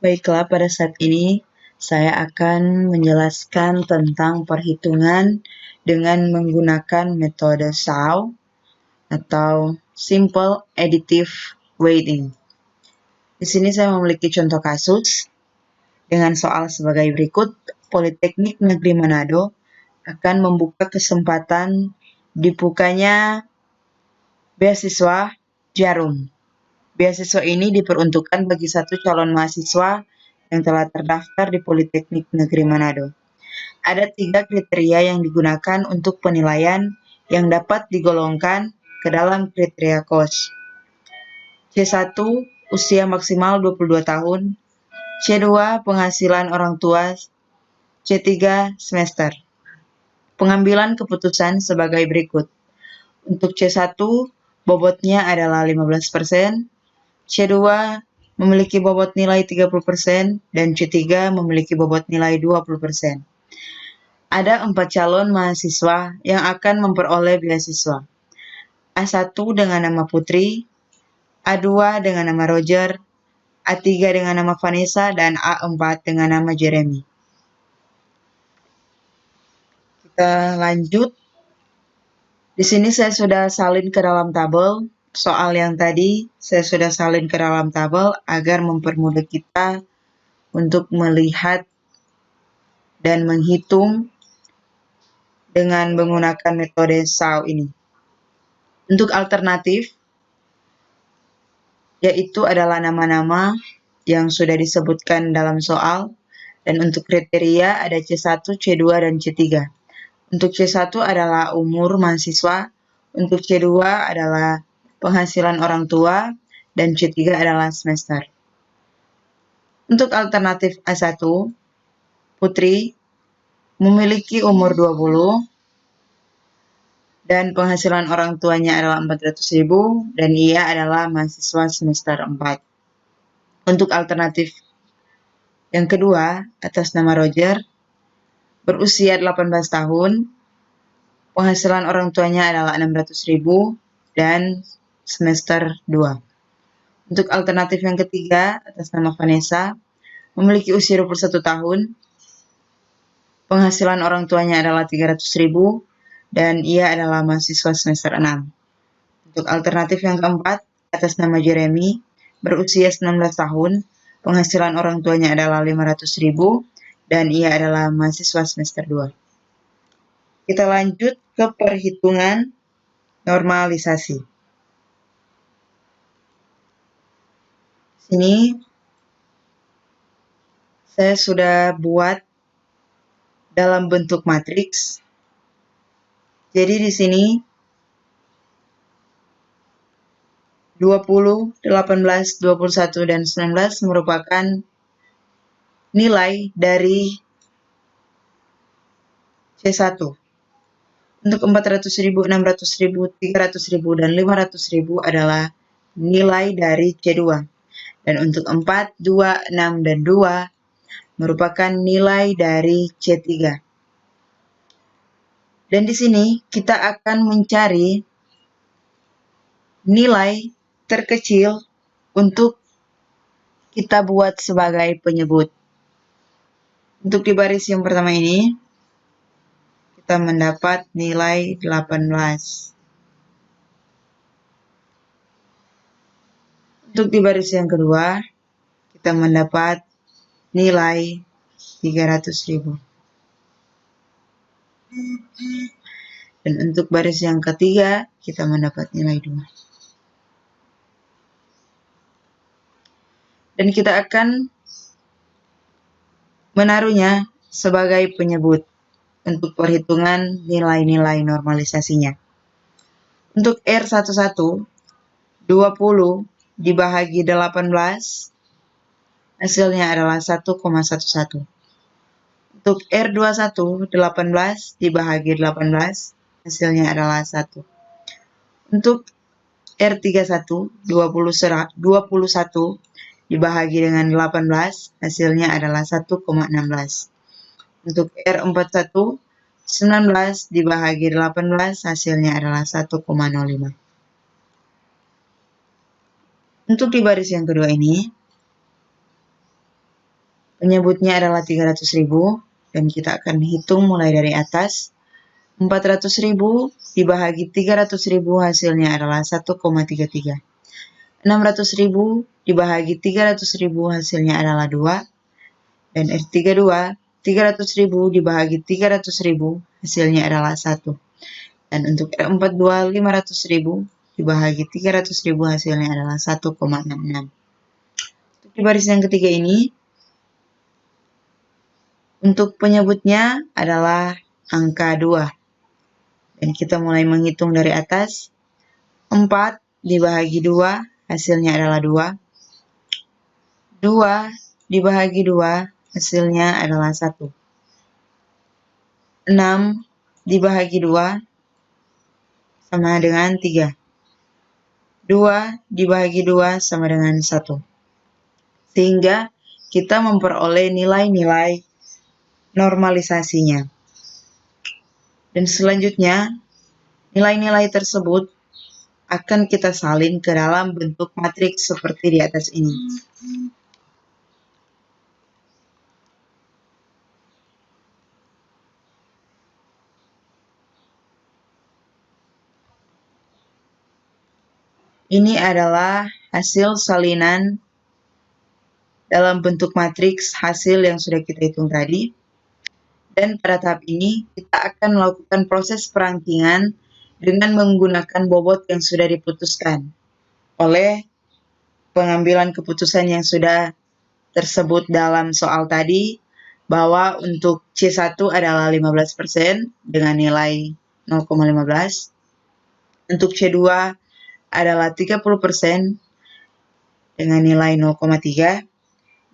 Baiklah, pada saat ini saya akan menjelaskan tentang perhitungan dengan menggunakan metode SAW atau Simple Additive Weighting. Di sini saya memiliki contoh kasus dengan soal sebagai berikut. Politeknik Negeri Manado akan membuka kesempatan dibukanya beasiswa Jarum. Beasiswa ini diperuntukkan bagi satu calon mahasiswa yang telah terdaftar di Politeknik Negeri Manado. Ada 3 kriteria yang digunakan untuk penilaian yang dapat digolongkan ke dalam kriteria KOS. C1, usia maksimal 22 tahun. C2, penghasilan orang tua. C3, semester. Pengambilan keputusan sebagai berikut. Untuk C1, bobotnya adalah 15%. C2 memiliki bobot nilai 30% dan C3 memiliki bobot nilai 20%. Ada 4 calon mahasiswa yang akan memperoleh beasiswa. A1 dengan nama Putri, A2 dengan nama Roger, A3 dengan nama Vanessa, dan A4 dengan nama Jeremy. Kita lanjut. Di sini saya sudah salin ke dalam tabel. Soal yang tadi saya sudah salin ke dalam tabel agar mempermudah kita untuk melihat dan menghitung dengan menggunakan metode SAW ini. Untuk alternatif, yaitu adalah nama-nama yang sudah disebutkan dalam soal, dan untuk kriteria ada C1, C2, dan C3. Untuk C1 adalah umur mahasiswa, untuk C2 adalah penghasilan orang tua, dan C3 adalah semester. Untuk alternatif A1, Putri memiliki umur 20 dan penghasilan orang tuanya adalah 400.000 dan ia adalah mahasiswa semester 4. Untuk alternatif yang kedua, atas nama Roger, berusia 18 tahun, penghasilan orang tuanya adalah 600.000 dan semester 2. Untuk alternatif yang ketiga, atas nama Vanessa, memiliki usia 21 tahun, penghasilan orang tuanya adalah 300.000 dan ia adalah mahasiswa semester 6. Untuk alternatif yang keempat, atas nama Jeremy, berusia 19 tahun, penghasilan orang tuanya adalah 500.000 dan ia adalah mahasiswa semester 2. Kita lanjut ke perhitungan normalisasi. Sini saya sudah buat dalam bentuk matriks. Jadi di sini 20, 18, 21, dan 19 merupakan nilai dari C1. Untuk 400.000, 600.000, 300.000, dan 500.000 adalah nilai dari C2. Dan untuk 4, 2, 6, dan 2 merupakan nilai dari C3. Dan di sini kita akan mencari nilai terkecil untuk kita buat sebagai penyebut. Untuk di baris yang pertama ini, kita mendapat nilai 18. Untuk di baris yang kedua, kita mendapat nilai 300.000. Dan untuk baris yang ketiga, kita mendapat nilai 2. Dan kita akan menaruhnya sebagai penyebut untuk perhitungan nilai-nilai normalisasinya. Untuk R11, 20 dibagi 18, hasilnya adalah 1,11. Untuk R21, 18 dibagi 18, hasilnya adalah 1. Untuk R31, 21 dibagi dengan 18, hasilnya adalah 1,16. Untuk R41, 19 dibagi 18, hasilnya adalah 1,05. Untuk di baris yang kedua ini, Penyebutnya adalah 300.000 dan kita akan hitung mulai dari atas. 400.000 dibahagi 300.000 hasilnya adalah 1,33. 600.000 dibahagi 300.000 hasilnya adalah 2. Dan R32, 300.000 dibahagi 300.000 hasilnya adalah 1. Dan untuk R42, 500.000 dibahagi 300.000 hasilnya adalah 1,66. Untuk di baris yang ketiga ini, untuk penyebutnya adalah angka 2. Dan kita mulai menghitung dari atas. 4 dibahagi 2, hasilnya adalah 2. 2 dibahagi 2, hasilnya adalah 1. 6 dibahagi 2, sama dengan 3. 2 dibahagi 2, sama dengan 1. Sehingga kita memperoleh nilai-nilai normalisasinya. Dan selanjutnya, nilai-nilai tersebut akan kita salin ke dalam bentuk matriks seperti di atas ini. Ini adalah hasil salinan dalam bentuk matriks hasil yang sudah kita hitung tadi. Dan pada tahap ini, kita akan melakukan proses perangkingan dengan menggunakan bobot yang sudah diputuskan oleh pengambilan keputusan yang sudah tersebut dalam soal tadi, bahwa untuk C1 adalah 15% dengan nilai 0,15. Untuk C2 adalah 30% dengan nilai 0,3.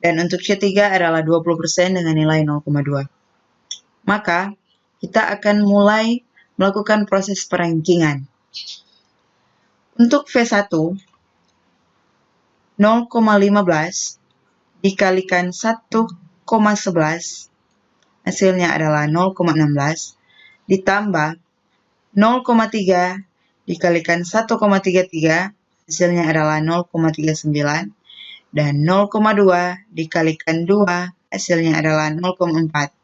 Dan untuk C3 adalah 20% dengan nilai 0,2. Maka, kita akan mulai melakukan proses perangkingan. Untuk V1, 0,15 dikalikan 1,11, hasilnya adalah 0,16, ditambah 0,3 dikalikan 1,33, hasilnya adalah 0,39, dan 0,2 dikalikan 2, hasilnya adalah 0,4.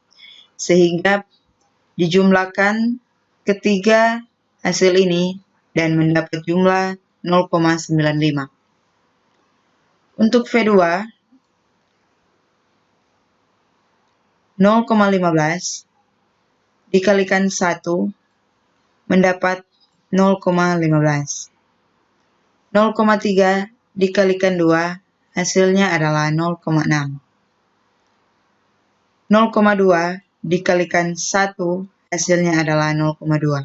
Sehingga dijumlahkan ketiga hasil ini dan mendapat jumlah 0,95. Untuk V2, 0,15 dikalikan 1 mendapat 0,15. 0,3 dikalikan 2, hasilnya adalah 0,6. 0,2 dikalikan 1, hasilnya adalah 0,2.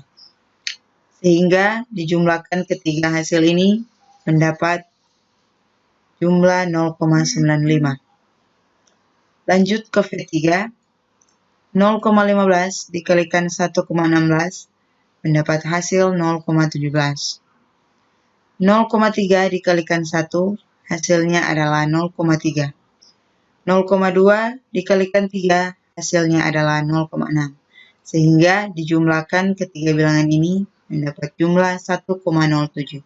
Sehingga dijumlahkan ketiga hasil ini mendapat jumlah 0,95. Lanjut ke V3, 0,15 dikalikan 1,16 mendapat hasil 0,17. 0,3 dikalikan 1, hasilnya adalah 0,3. 0,2 dikalikan 3, hasilnya adalah 0,6. Sehingga dijumlahkan ketiga bilangan ini mendapat jumlah 1,07.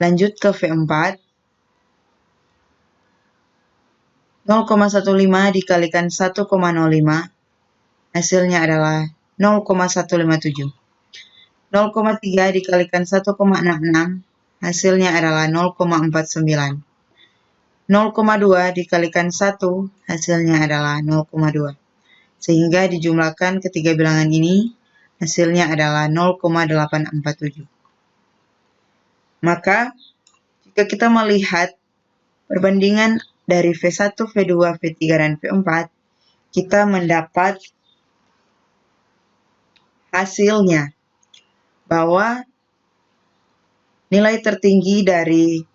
Lanjut ke V4, 0,15 dikalikan 1,05, hasilnya adalah 0,157. 0,3 dikalikan 1,66, hasilnya adalah 0,49. 0,2 dikalikan 1, hasilnya adalah 0,2. Sehingga dijumlahkan ketiga bilangan ini, hasilnya adalah 0,847. Maka, jika kita melihat perbandingan dari V1, V2, V3, dan V4, kita mendapat hasilnya bahwa nilai tertinggi dari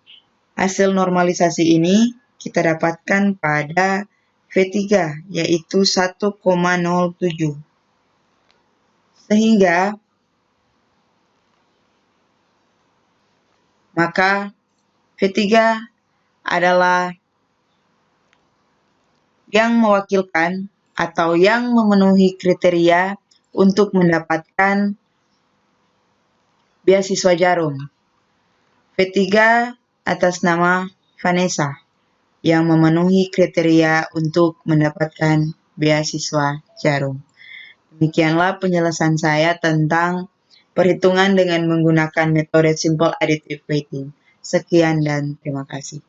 hasil normalisasi ini kita dapatkan pada V3, yaitu 1,07. Sehingga, maka V3 adalah yang mewakilkan atau yang memenuhi kriteria untuk mendapatkan beasiswa Jarum. V3 atas nama Vanessa, yang memenuhi kriteria untuk mendapatkan beasiswa Jarum. Demikianlah penjelasan saya tentang perhitungan dengan menggunakan metode Simple Additive Weighting. Sekian dan terima kasih.